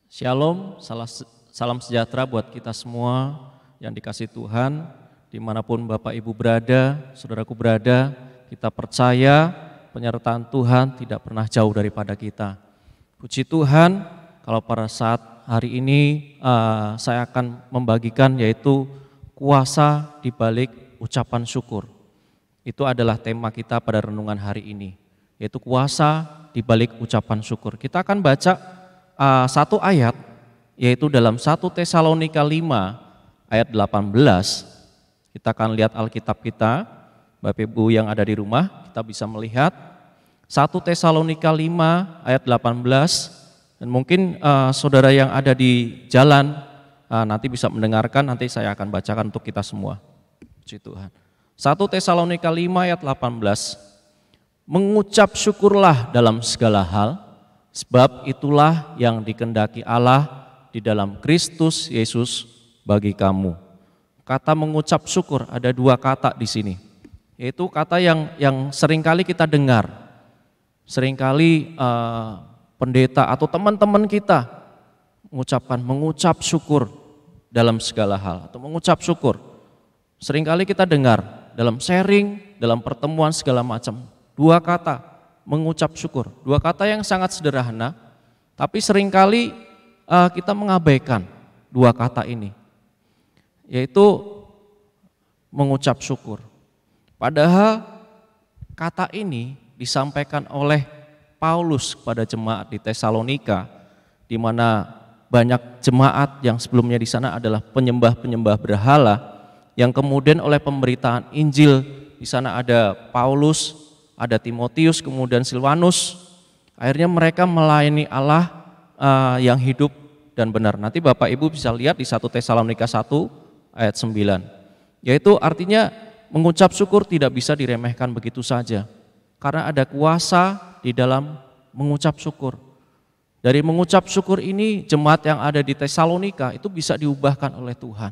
Shalom, salam sejahtera buat kita semua yang dikasih Tuhan, dimanapun Bapak Ibu berada, saudaraku berada, kita percaya penyertaan Tuhan tidak pernah jauh daripada kita. Puji Tuhan, kalau pada saat hari ini saya akan membagikan yaitu kuasa di balik ucapan syukur. Itu adalah tema kita pada renungan hari ini, yaitu kuasa di balik ucapan syukur. Kita akan baca satu ayat, yaitu dalam 1 Tesalonika 5 ayat 18. Kita akan lihat Alkitab kita, Bapak Ibu yang ada di rumah, kita bisa melihat 1 Tesalonika 5 ayat 18, dan mungkin saudara yang ada di jalan nanti bisa mendengarkan, nanti saya akan bacakan untuk kita semua. Puji Tuhan. 1 Tesalonika 5 ayat 18, mengucap syukurlah dalam segala hal, sebab itulah yang dikehendaki Allah di dalam Kristus Yesus bagi kamu. Kata mengucap syukur ada dua kata di sini, yaitu kata yang seringkali kita dengar. Seringkali pendeta atau teman-teman kita mengucap syukur dalam segala hal atau mengucap syukur. Seringkali kita dengar dalam sharing, dalam pertemuan segala macam, dua kata mengucap syukur, dua kata yang sangat sederhana, tapi seringkali kita mengabaikan dua kata ini, yaitu mengucap syukur. Padahal kata ini disampaikan oleh Paulus kepada jemaat di Tesalonika, di mana banyak jemaat yang sebelumnya di sana adalah penyembah-penyembah berhala, yang kemudian oleh pemberitaan Injil di sana ada Paulus, ada Timotius, kemudian Silvanus, akhirnya mereka melayani Allah yang hidup dan benar. Nanti Bapak Ibu bisa lihat di 1 Tesalonika 1 ayat 9. Yaitu artinya mengucap syukur tidak bisa diremehkan begitu saja, karena ada kuasa di dalam mengucap syukur. Dari mengucap syukur ini jemaat yang ada di Tesalonika itu bisa diubahkan oleh Tuhan.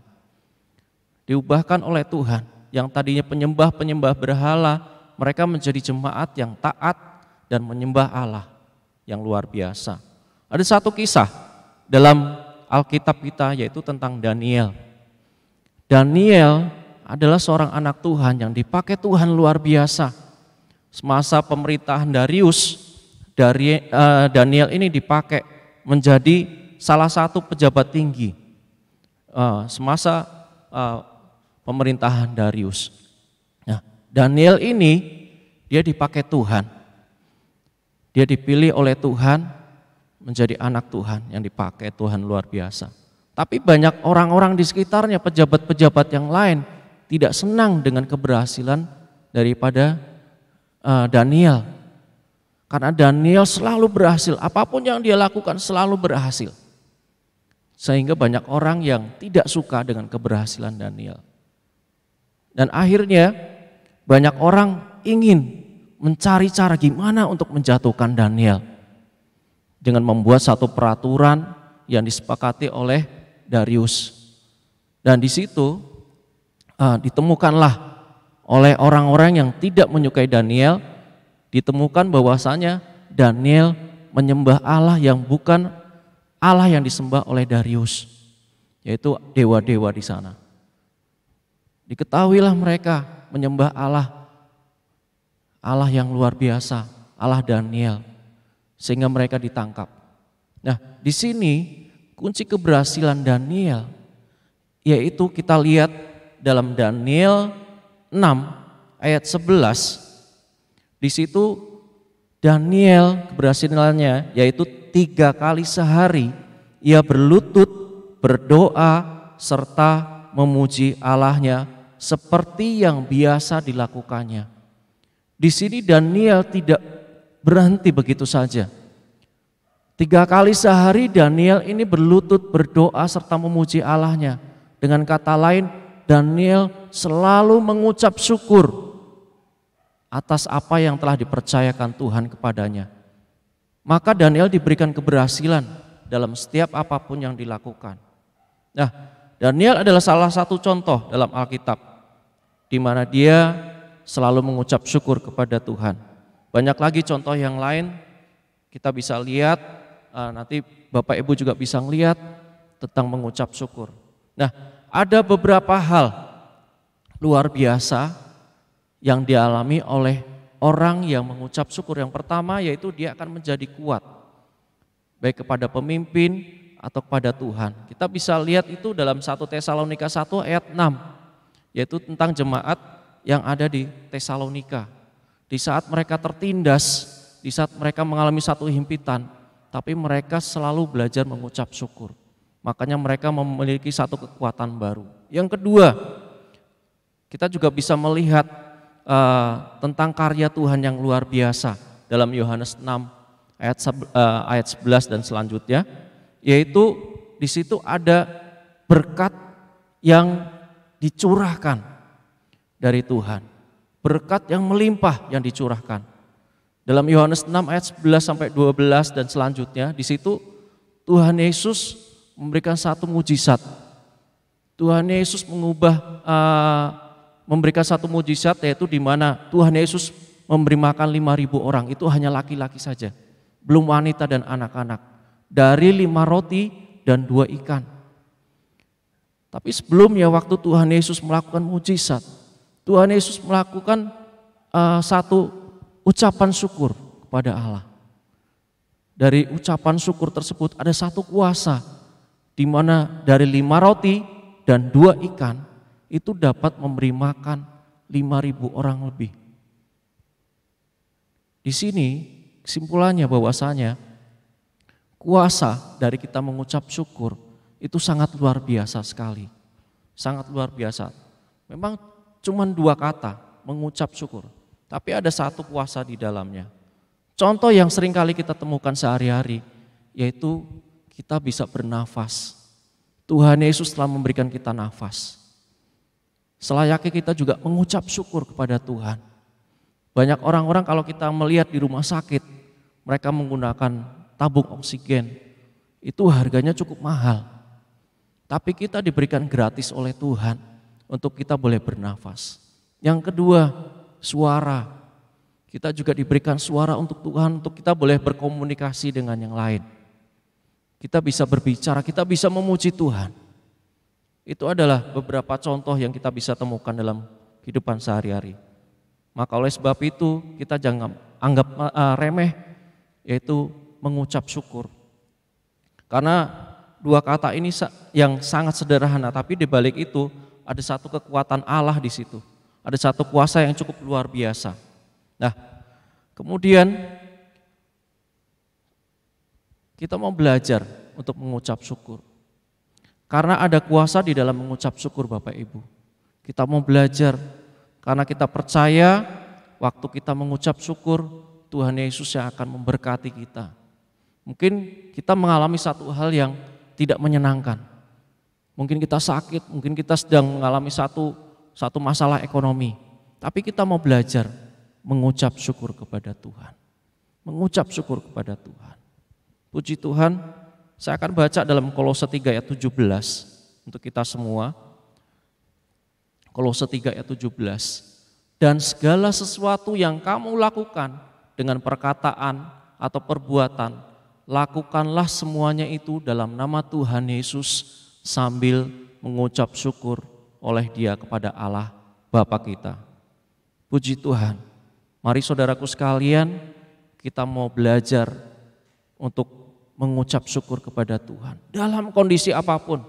Diubahkan oleh Tuhan, yang tadinya penyembah-penyembah berhala, mereka menjadi jemaat yang taat dan menyembah Allah yang luar biasa. Ada satu kisah dalam Alkitab kita, yaitu tentang Daniel. Daniel adalah seorang anak Tuhan yang dipakai Tuhan luar biasa. Semasa pemerintahan Darius, Daniel ini dipakai menjadi salah satu pejabat tinggi semasa pemerintahan Darius. Daniel ini dia dipakai Tuhan, dia dipilih oleh Tuhan menjadi anak Tuhan yang dipakai Tuhan luar biasa. Tapi banyak orang-orang di sekitarnya, pejabat-pejabat yang lain tidak senang dengan keberhasilan daripada Daniel. Karena Daniel selalu berhasil, apapun yang dia lakukan selalu berhasil. Sehingga banyak orang yang tidak suka dengan keberhasilan Daniel. Dan akhirnya banyak orang ingin mencari cara gimana untuk menjatuhkan Daniel dengan membuat satu peraturan yang disepakati oleh Darius. Dan di situ ditemukanlah oleh orang-orang yang tidak menyukai Daniel, ditemukan bahwasanya Daniel menyembah Allah yang bukan Allah yang disembah oleh Darius, yaitu dewa-dewa di sana. Diketahuilah mereka menyembah Allah yang luar biasa, Allah Daniel, sehingga mereka ditangkap. Nah, di sini kunci keberhasilan Daniel, yaitu kita lihat dalam Daniel 6 ayat 11. Di situ Daniel keberhasilannya yaitu 3 kali sehari ia berlutut, berdoa, serta memuji Allahnya seperti yang biasa dilakukannya. Di sini Daniel tidak berhenti begitu saja. 3 kali sehari Daniel ini berlutut, berdoa, serta memuji Allahnya. Dengan kata lain, Daniel selalu mengucap syukur atas apa yang telah dipercayakan Tuhan kepadanya. Maka Daniel diberikan keberhasilan dalam setiap apapun yang dilakukan. Nah, Daniel adalah salah satu contoh dalam Alkitab di mana dia selalu mengucap syukur kepada Tuhan. Banyak lagi contoh yang lain kita bisa lihat nanti Bapak Ibu juga bisa melihat tentang mengucap syukur. Nah, ada beberapa hal luar biasa yang dialami oleh orang yang mengucap syukur. Yang pertama yaitu dia akan menjadi kuat, baik kepada pemimpin atau kepada Tuhan. Kita bisa lihat itu dalam 1 Tesalonika 1 ayat 6, yaitu tentang jemaat yang ada di Tesalonika. Di saat mereka tertindas, di saat mereka mengalami satu himpitan, tapi mereka selalu belajar mengucap syukur. Makanya mereka memiliki satu kekuatan baru. Yang kedua, kita juga bisa melihat tentang karya Tuhan yang luar biasa dalam Yohanes 6 ayat 11 dan selanjutnya, yaitu di situ ada berkat yang dicurahkan dari Tuhan. Berkat yang melimpah yang dicurahkan. Dalam Yohanes 6 ayat 11 sampai 12 dan selanjutnya, di situ Tuhan Yesus memberikan satu mujizat. Tuhan Yesus memberikan satu mujizat, yaitu di mana Tuhan Yesus memberi makan 5.000 orang, itu hanya laki-laki saja, belum wanita dan anak-anak, dari 5 roti dan 2 ikan. Tapi sebelumnya waktu Tuhan Yesus melakukan mujizat, Tuhan Yesus melakukan satu ucapan syukur kepada Allah. Dari ucapan syukur tersebut ada satu kuasa, di mana dari 5 roti dan 2 ikan itu dapat memberi makan 5.000 orang lebih. Di sini kesimpulannya bahwasanya kuasa dari kita mengucap syukur itu sangat luar biasa sekali. Sangat luar biasa. Memang cuma 2 kata, mengucap syukur. Tapi ada satu kuasa di dalamnya. Contoh yang sering kali kita temukan sehari-hari, yaitu kita bisa bernafas. Tuhan Yesus telah memberikan kita nafas. Selayaknya kita juga mengucap syukur kepada Tuhan. Banyak orang-orang kalau kita melihat di rumah sakit, mereka menggunakan tabung oksigen, itu harganya cukup mahal. Tapi kita diberikan gratis oleh Tuhan untuk kita boleh bernafas. Yang kedua, suara. Kita juga diberikan suara untuk Tuhan, untuk kita boleh berkomunikasi dengan yang lain. Kita bisa berbicara, kita bisa memuji Tuhan. Itu adalah beberapa contoh yang kita bisa temukan dalam kehidupan sehari-hari. Maka oleh sebab itu kita jangan anggap remeh, yaitu mengucap syukur. Karena 2 kata ini yang sangat sederhana, tapi di balik itu ada satu kekuatan Allah di situ. Ada satu kuasa yang cukup luar biasa. Nah, kemudian kita mau belajar untuk mengucap syukur. Karena ada kuasa di dalam mengucap syukur Bapak Ibu. Kita mau belajar karena kita percaya waktu kita mengucap syukur, Tuhan Yesus yang akan memberkati kita. Mungkin kita mengalami satu hal yang tidak menyenangkan. Mungkin kita sakit, mungkin kita sedang mengalami satu masalah ekonomi. Tapi kita mau belajar mengucap syukur kepada Tuhan. Mengucap syukur kepada Tuhan. Puji Tuhan, saya akan baca dalam Kolose 3 ayat 17 untuk kita semua. Kolose 3 ayat 17. Dan segala sesuatu yang kamu lakukan dengan perkataan atau perbuatan, lakukanlah semuanya itu dalam nama Tuhan Yesus sambil mengucap syukur oleh Dia kepada Allah Bapa kita. Puji Tuhan. Mari saudaraku sekalian, kita mau belajar untuk mengucap syukur kepada Tuhan. Dalam kondisi apapun,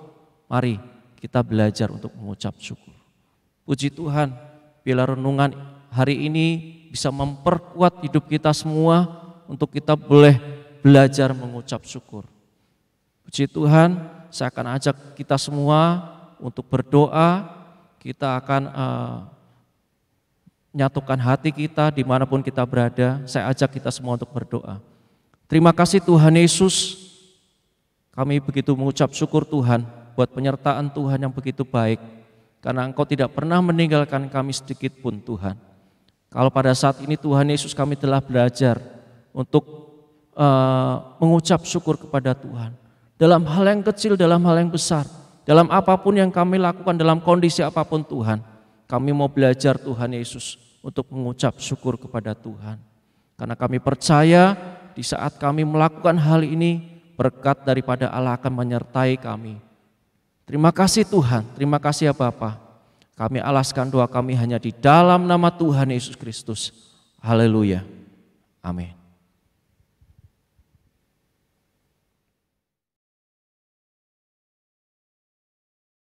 mari kita belajar untuk mengucap syukur. Puji Tuhan, bila renungan hari ini bisa memperkuat hidup kita semua untuk kita boleh belajar mengucap syukur. Puji Tuhan, saya akan ajak kita semua untuk berdoa. Kita akan menyatukan hati kita dimanapun kita berada. Saya ajak kita semua untuk berdoa. Terima kasih Tuhan Yesus, kami begitu mengucap syukur Tuhan buat penyertaan Tuhan yang begitu baik. Karena Engkau tidak pernah meninggalkan kami sedikit pun Tuhan. Kalau pada saat ini Tuhan Yesus kami telah belajar untuk mengucap syukur kepada Tuhan. Dalam hal yang kecil, dalam hal yang besar, dalam apapun yang kami lakukan, dalam kondisi apapun Tuhan. Kami mau belajar Tuhan Yesus untuk mengucap syukur kepada Tuhan. Karena kami percaya di saat kami melakukan hal ini, berkat daripada Allah akan menyertai kami. Terima kasih Tuhan, terima kasih ya Bapa. Kami alaskan doa kami hanya di dalam nama Tuhan Yesus Kristus. Haleluya. Amin.